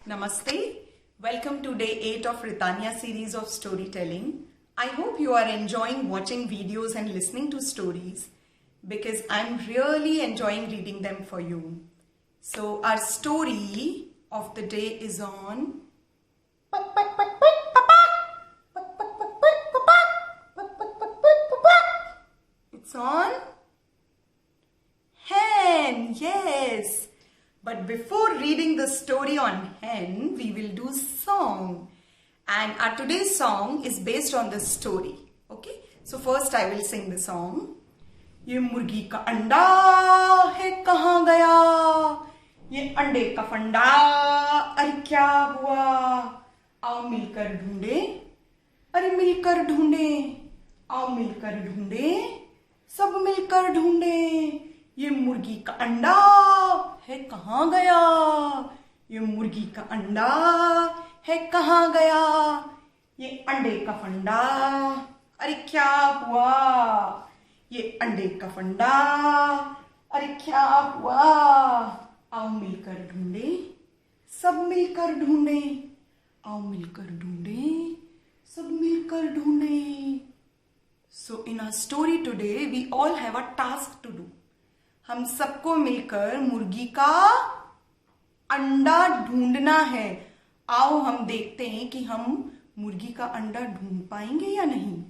Namaste. Welcome to day 8 of Ritanya series of storytelling. I hope you are enjoying watching videos and listening to stories because I'm really enjoying reading them for you. So our story of the day is on It's on hen. Yes. But before reading the story on hen, we will do song. And our today's song is based on the story. Okay? So first I will sing the song. ये मुर्गी का अंडा है कहाँ गया? ये अंडे का फंडा अरे क्या हुआ? आओ मिलकर ढूंढे, अरे मिलकर ढूंढे, आओ मिलकर ढूंढे, सब मिलकर ढूंढे. ये मुर्गी का अंडा है कहाँ गया? ये मुर्गी का अंडा है कहाँ गया? ये अंडे का फंडा अरे क्या हुआ? ये अंडे का फंडा अरे क्या हुआ? आओ मिलकर ढूंढे, सब मिलकर ढूंढे, आओ मिलकर ढूंढे, सब मिलकर ढूंढे. So in our story today we all have a task to do. हम सबको मिलकर मुर्गी का अंडा ढूंढना है. आओ हम देखते हैं कि हम मुर्गी का अंडा ढूंढ पाएंगे या नहीं.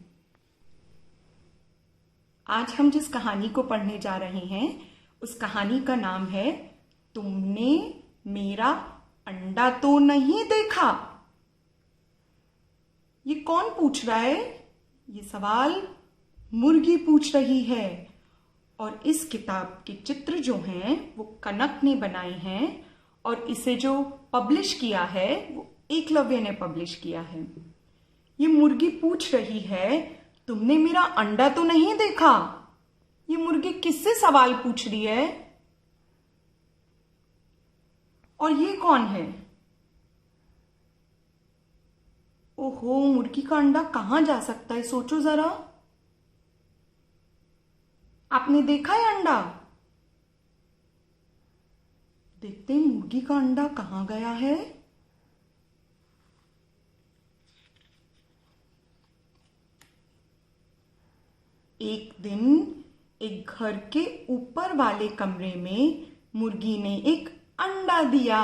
आज हम जिस कहानी को पढ़ने जा रहे हैं उस कहानी का नाम है तुमने मेरा अंडा तो नहीं देखा. ये कौन पूछ रहा है? ये सवाल मुर्गी पूछ रही है. और इस किताब के चित्र जो हैं वो कनक ने बनाए हैं और इसे जो पब्लिश किया है वो एकलव्य ने पब्लिश किया है. ये मुर्गी पूछ रही है तुमने मेरा अंडा तो नहीं देखा. ये मुर्गी किससे सवाल पूछ रही है? और ये कौन है? ओहो, मुर्गी का अंडा कहां जा सकता है? सोचो जरा. आपने देखा है अंडा? देखते हैं मुर्गी का अंडा कहां गया है. एक दिन एक घर के ऊपर वाले कमरे में मुर्गी ने एक अंडा दिया.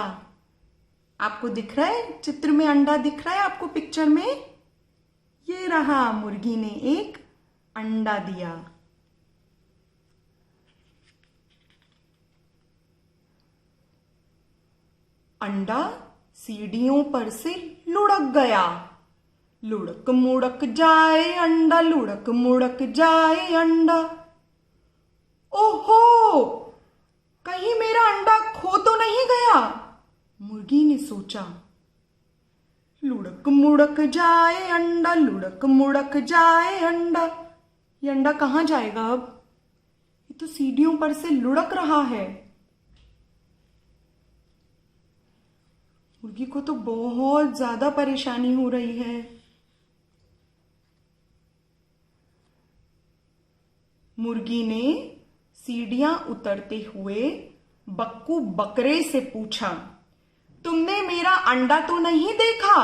आपको दिख रहा है? चित्र में अंडा दिख रहा है आपको पिक्चर में? ये रहा, मुर्गी ने एक अंडा दिया. अंडा सीढ़ियों पर से लुढ़क गया. लुढ़क मुढ़क जाए अंडा, लुढ़क मुढ़क जाए अंडा. ओहो, कहीं मेरा अंडा खो तो नहीं गया? मुर्गी ने सोचा. लुढ़क मुढ़क जाए अंडा, लुढ़क मुढ़क जाए अंडा. ये अंडा कहां जाएगा अब? ये तो सीढ़ियों पर से लुढ़क रहा है. मुर्गी को तो बहुत ज्यादा परेशानी हो रही है. मुर्गी ने सीढ़ियां उतरते हुए बक्कू बकरे से पूछा, तुमने मेरा अंडा तो नहीं देखा?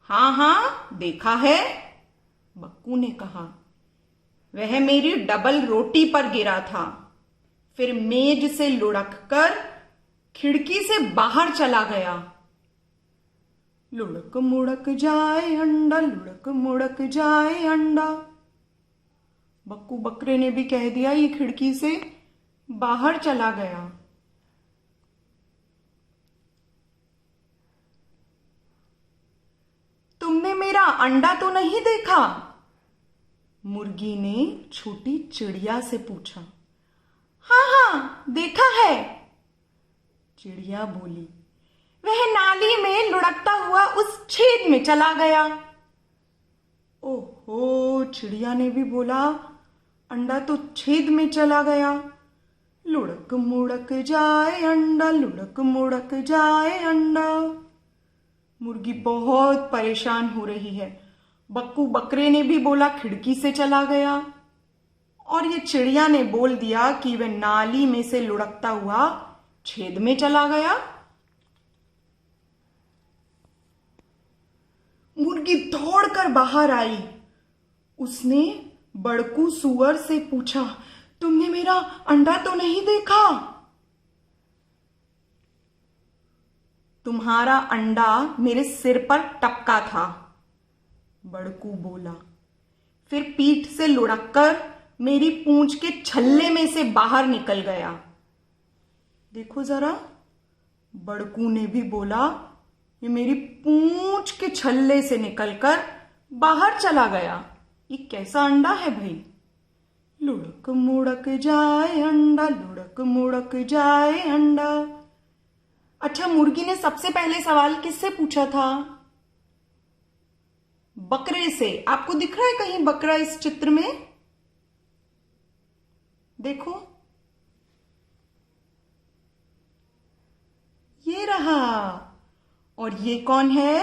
हाँ हाँ देखा है, बक्कू ने कहा. वह मेरी डबल रोटी पर गिरा था, फिर मेज से लुढ़क कर खिड़की से बाहर चला गया. लुढ़क मुढ़क जाए अंडा, लुढ़क मुढ़क जाए अंडा. बक्कू बकरे ने भी कह दिया ये खिड़की से बाहर चला गया. तुमने मेरा अंडा तो नहीं देखा? मुर्गी ने छोटी चिड़िया से पूछा. हाँ हाँ देखा है, चिड़िया बोली. वह नाली में लुढ़कता हुआ उस छेद में चला गया. ओहो, चिड़िया ने भी बोला अंडा तो छेद में चला गया. लुढ़क मुढ़क जाए अंडा, लुढ़क मुढ़क जाए अंडा. मुर्गी बहुत परेशान हो रही है. बक्कू बकरे ने भी बोला खिड़की से चला गया. और ये चिड़िया ने बोल दिया कि वह नाली में से लुढ़कता हुआ छेद में चला गया. मुर्गी दौड़कर बाहर आई। उसने बड़कू सूअर से पूछा, तुमने मेरा अंडा तो नहीं देखा? तुम्हारा अंडा मेरे सिर पर टपका था, बड़कू बोला। फिर पीठ से लुढ़ककर मेरी पूंछ के छल्ले में से बाहर निकल गया। देखो जरा, बड़कू ने भी बोला, ये मेरी पूंछ के छल्ले से निकलकर बाहर चला गया। ये कैसा अंडा है भाई? लुढ़क मुड़क जाए अंडा, लुढ़क मुड़क जाए अंडा। अच्छा, मुर्गी ने सबसे पहले सवाल किससे पूछा था? बकरे से। आपको दिख रहा है कहीं बकरा इस चित्र में? देखो, ये रहा। और ये कौन है?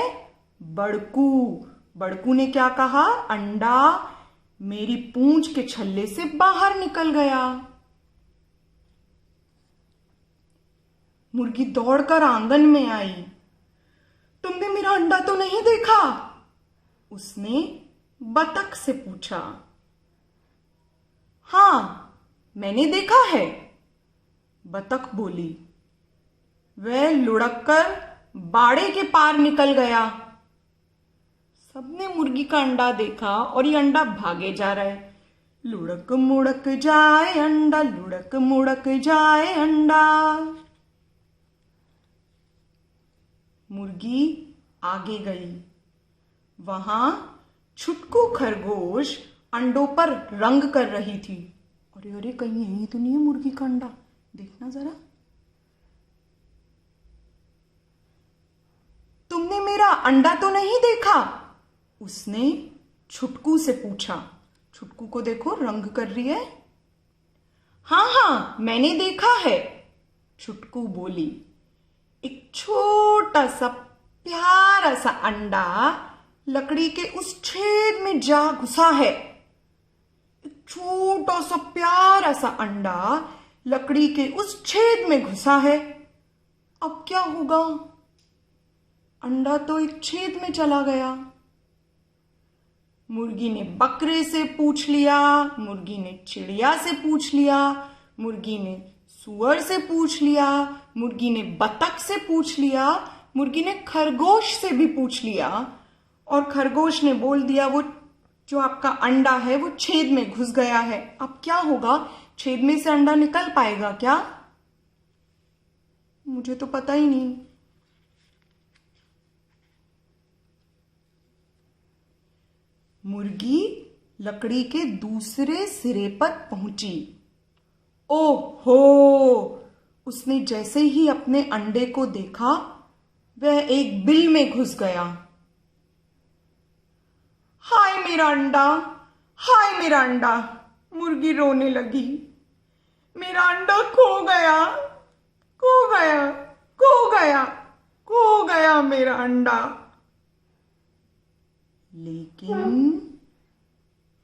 बड़कू। बड़कू ने क्या कहा? अंडा मेरी पूंछ के छल्ले से बाहर निकल गया। मुर्गी दौड़कर आंगन में आई। तुमने मेरा अंडा तो नहीं देखा? उसने बतख से पूछा। हां, मैंने देखा है, बतख बोली। वह लुढ़ककर बाड़े के पार निकल गया। सबने मुर्गी का अंडा देखा और ये अंडा भागे जा रहा है। लुढ़क मुड़क जाए अंडा, लुढ़क मुड़क जाए अंडा। मुर्गी आगे गई। वहां छुटकू खरगोश अंडों पर रंग कर रही थी। अरे अरे, कहीं यही तो नहीं है मुर्गी का अंडा? देखना जरा। तुमने मेरा अंडा तो नहीं देखा? उसने छुटकू से पूछा। छुटकू को देखो, रंग कर रही है। हाँ हाँ, मैंने देखा है, छुटकू बोली। एक छोटा सा प्यारा सा अंडा लकड़ी के उस छेद में जा घुसा है। एक छोटा सा प्यारा सा अंडा लकड़ी के उस छेद में घुसा है। अब क्या होगा? अंडा तो एक छेद में चला गया। मुर्गी ने बकरे से पूछ लिया, मुर्गी ने चिड़िया से पूछ लिया, मुर्गी ने सूअर से पूछ लिया, मुर्गी ने बतख से पूछ लिया, मुर्गी ने खरगोश से भी पूछ लिया, और खरगोश ने बोल दिया वो जो आपका अंडा है वो छेद में घुस गया है। अब क्या होगा? छेद में से अंडा निकल पाएगा क्या? मुझे तो पता ही नहीं। मुर्गी लकड़ी के दूसरे सिरे पर पहुंची। ओहो! उसने जैसे ही अपने अंडे को देखा, वह एक बिल में घुस गया। हाय मेरा अंडा, हाय मेरा अंडा! मुर्गी रोने लगी। मेरा अंडा खो गया, खो गया, खो गया, खो गया मेरा अंडा। लेकिन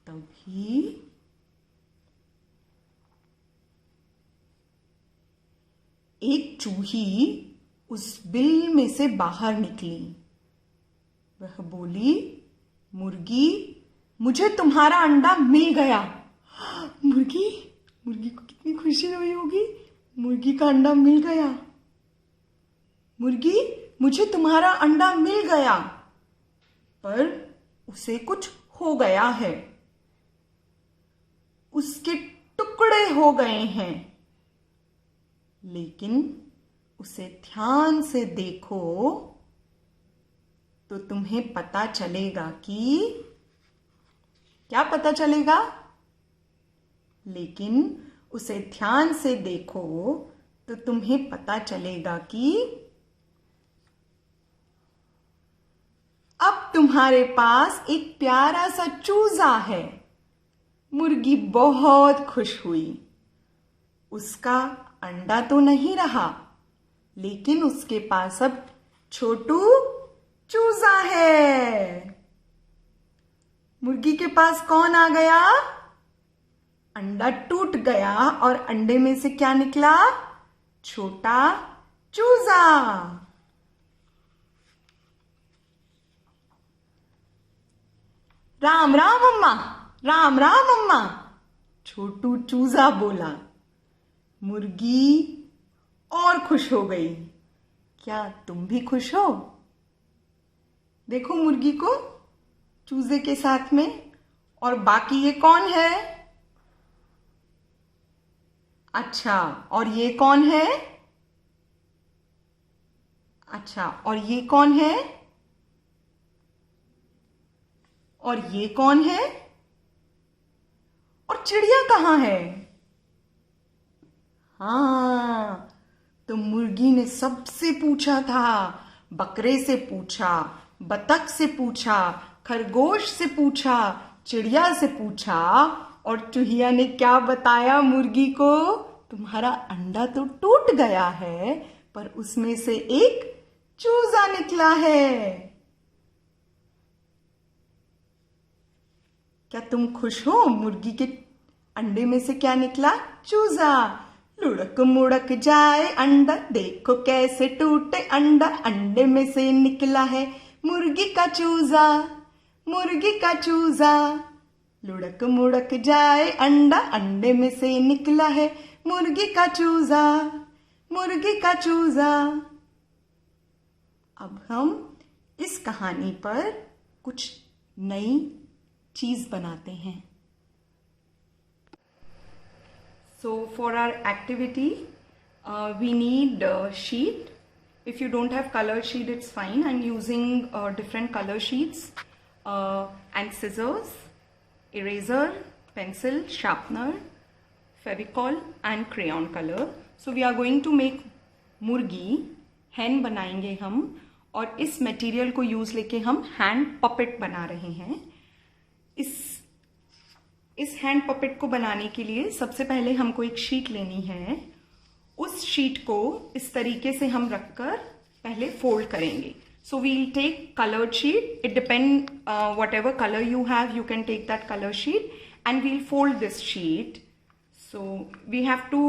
तभी एक चूही उस बिल में से बाहर निकली। वह बोली, मुर्गी, मुझे तुम्हारा अंडा मिल गया। मुर्गी मुर्गी को कितनी खुशी हुई होगी। मुर्गी का अंडा मिल गया। मुर्गी, मुझे तुम्हारा अंडा मिल गया। पर उसे कुछ हो गया है, उसके टुकड़े हो गए हैं। लेकिन उसे ध्यान से देखो तो तुम्हें पता चलेगा कि क्या पता चलेगा? लेकिन उसे ध्यान से देखो तो तुम्हें पता चलेगा कि अब तुम्हारे पास एक प्यारा सा चूजा है। मुर्गी बहुत खुश हुई। उसका अंडा तो नहीं रहा, लेकिन उसके पास अब छोटू चूजा है। मुर्गी के पास कौन आ गया? अंडा टूट गया और अंडे में से क्या निकला? छोटा चूजा। राम राम अम्मा, राम राम अम्मा। छोटू चूजा बोला। मुर्गी और खुश हो गई। क्या तुम भी खुश हो? देखो मुर्गी को चूजे के साथ में। और बाकी ये कौन है? अच्छा, और ये कौन है? अच्छा, और ये कौन है? और ये कौन है? और चिड़िया कहाँ है? हाँ, तो मुर्गी ने सबसे पूछा था। बकरे से पूछा, बतख से पूछा, खरगोश से पूछा, चिड़िया से पूछा। और चूहिया ने क्या बताया मुर्गी को? तुम्हारा अंडा तो टूट गया है, पर उसमें से एक चूजा निकला है। क्या तुम खुश हो? मुर्गी के अंडे में से क्या निकला? चूजा। लुढ़क मुड़क जाए अंडा, देखो कैसे टूटे अंडा, अंडे में से निकला है मुर्गी का चूजा, मुर्गी का चूजा। लुढ़क मुड़क जाए अंडा, अंडे में से निकला है मुर्गी का चूजा, मुर्गी का चूजा। अब हम इस कहानी पर कुछ नई चीज बनाते हैं। So for our activity, we need a sheet. If you don't have color sheet, it's fine. I'm using different color sheets and scissors, eraser, pencil, sharpener, Fevicol and crayon color. So we are going to make मुर्गी, hen बनाएंगे हम। और इस material को use लेके हम hand puppet बना रहे हैं। इस हैंड पपेट को बनाने के लिए सबसे पहले हमको एक शीट लेनी है। उस शीट को इस तरीके से हम रखकर पहले फोल्ड करेंगे। So we'll take coloured sheet, it depend whatever colour you have, you can take that colour sheet and we'll fold this sheet. So we have to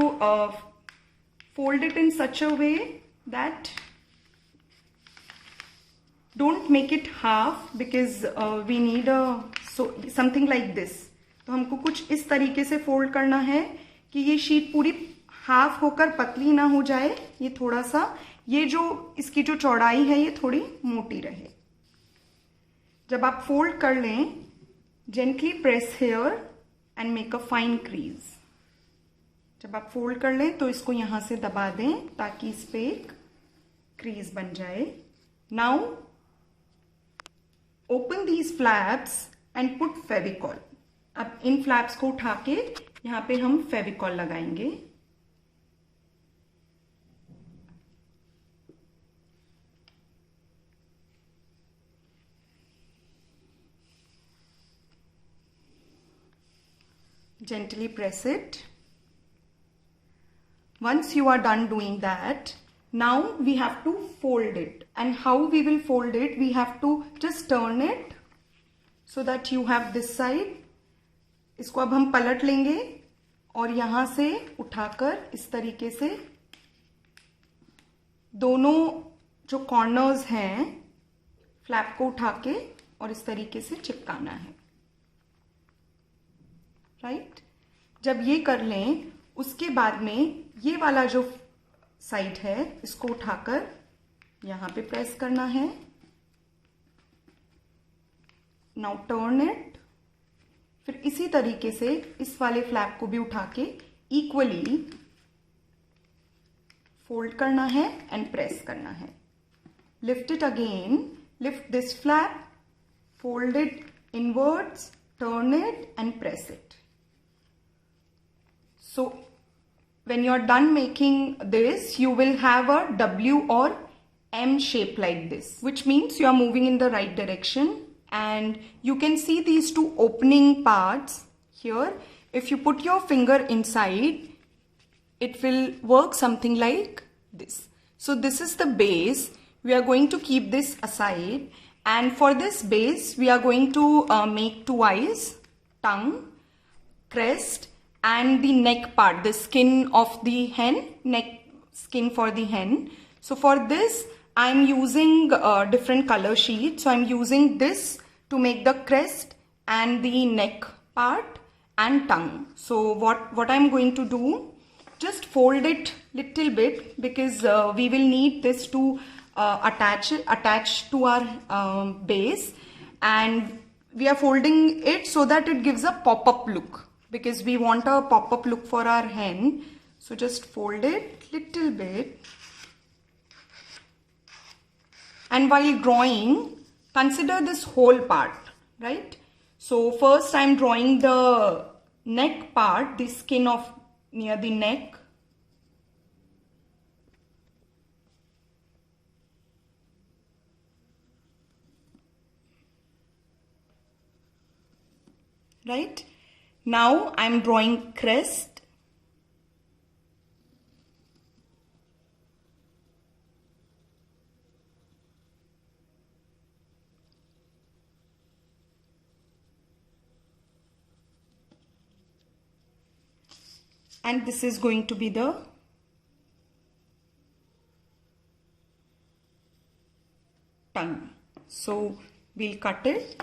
fold it in such a way that don't make it half, because we need something like this. तो हमको कुछ इस तरीके से fold करना है कि ये शीट पूरी हाफ होकर पतली ना हो जाए। ये थोड़ा सा, ये जो इसकी जो चौड़ाई है ये थोड़ी मोटी रहे। जब आप फोल्ड कर लें, gently press here and make a fine crease. जब आप फोल्ड कर लें तो इसको यहां से दबा दें ताकि इस पे एक क्रीज बन जाए। Now open these flaps and put Fevicol. अब इन फ्लैप्स को उठा के यहां पे हम फेविकॉल लगाएंगे। Gently press it. Once you are done doing that, now we have to fold it. And how we will fold it? We have to just turn it so that you have this side. इसको अब हम पलट लेंगे और यहां से उठाकर इस तरीके से दोनों जो कॉर्नर्स हैं फ्लैप को उठा के और इस तरीके से चिपकाना है। राइट? जब ये कर लें, उसके बाद में ये वाला जो साइड है इसको उठाकर यहां पे प्रेस करना है। Now turn it. फिर इसी तरीके से इस वाले फ्लैप को भी उठा के इक्वली फोल्ड करना है एंड प्रेस करना है। Lift it again, lift this flap, fold it inwards, turn it and press it. So when you are done making this, you will have a W or M shape like this, which means you are moving in the right direction. And you can see these two opening parts here. If you put your finger inside, it will work something like this. So this is the base. We are going to keep this aside. And for this base, we are going to make two eyes, tongue, crest, and the neck part, the skin of the hen, neck skin for the hen. So for this, I'm using different color sheets. So I'm using this to make the crest and the neck part and tongue. So what I'm going to do, just fold it little bit, because we will need this to attach to our base, and we are folding it so that it gives a pop-up look, because we want a pop-up look for our hen. So just fold it little bit. And while drawing, consider this whole part, right? So first I'm drawing the neck part, the skin of near the neck. Right? Now I'm drawing crest. And this is going to be the tongue. So we'll cut it.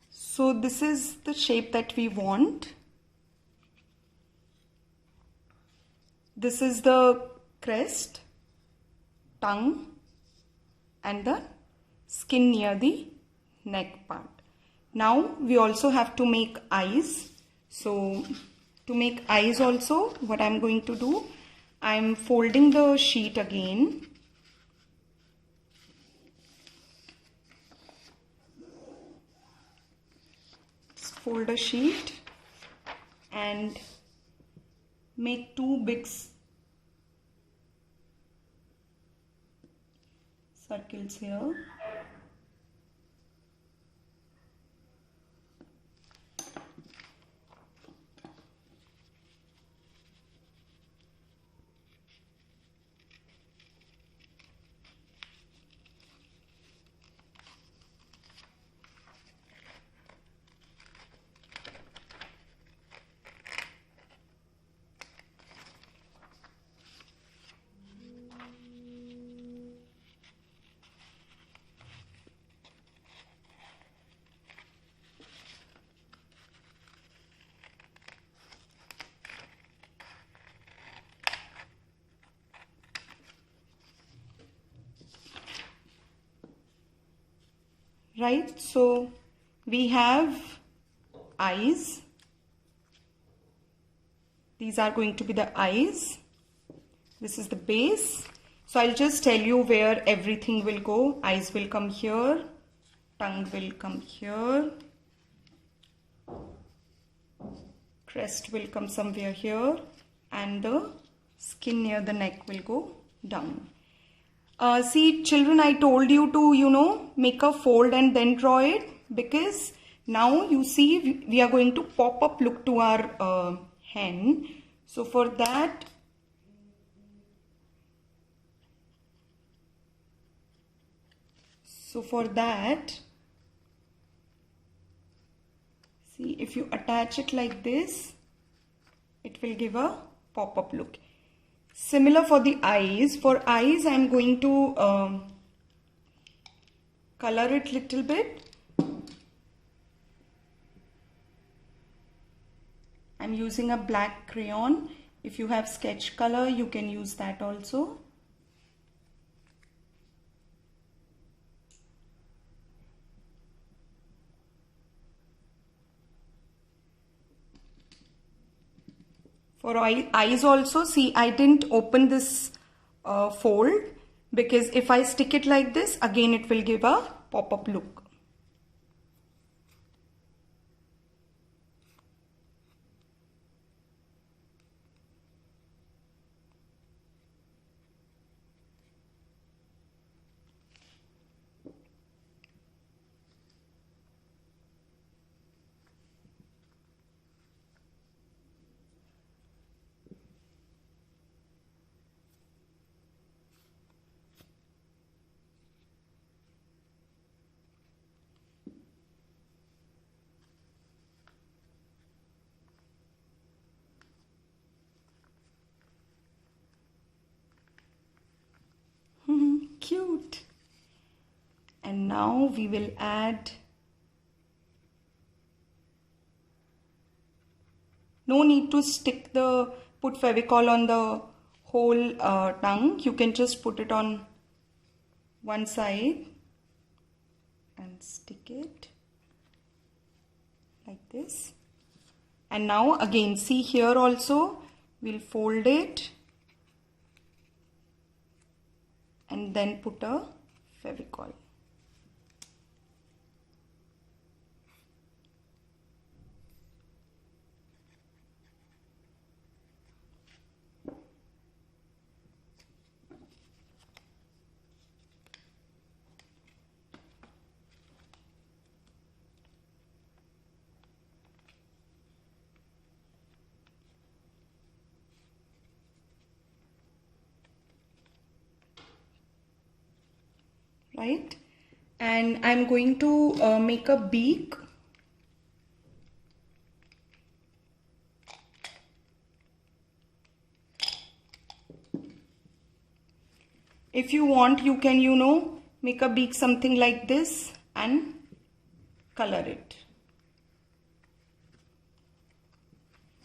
So this is the shape that we want. This is the crest, tongue, and the skin near the neck part. Now we also have to make eyes. So to make eyes also, what I'm going to do, I'm folding the sheet again. Fold a sheet and make two big circles here. Right, so we have eyes. These are going to be the eyes. This is the base. So I'll just tell you where everything will go. Eyes will come here, tongue will come here, crest will come somewhere here, and the skin near the neck will go down. See children, I told you to, make a fold and then draw it, because now you see we are going to pop up look to our hen. So for that, see, if you attach it like this, it will give a pop-up look. Similar for the eyes. For eyes, I'm going to color it little bit. I'm using a black crayon. If you have sketch color, you can use that also. For eyes also, see, I didn't open this fold because if I stick it like this, again it will give a pop-up look. Cute. And now we will add, no need to put Fevicol on the whole tongue. You can just put it on one side and stick it like this. And now again, see here also, we'll fold it and then put a Fevicol. Right? And I'm going to make a beak. If you want, you can, make a beak something like this and color it.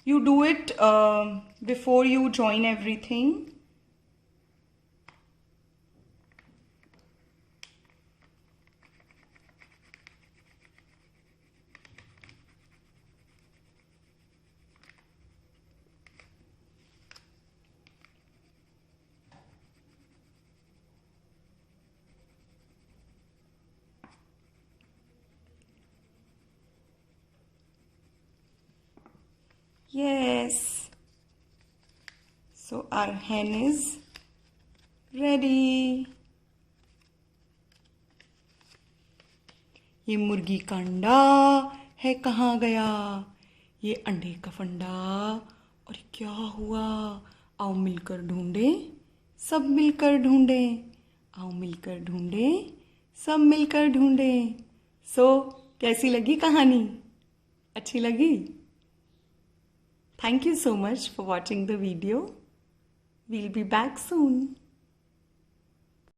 You do it before you join everything. Yes. So our hen is ready. ये मुर्गी का अंडा है कहाँ गया? ये अंडे का फंडा और क्या हुआ? आओ मिलकर ढूंढे, सब मिलकर ढूंढे। आओ मिलकर ढूंढे, सब मिलकर ढूंढे। सो कैसी लगी कहानी? अच्छी लगी? Thank you so much for watching the video. We'll be back soon.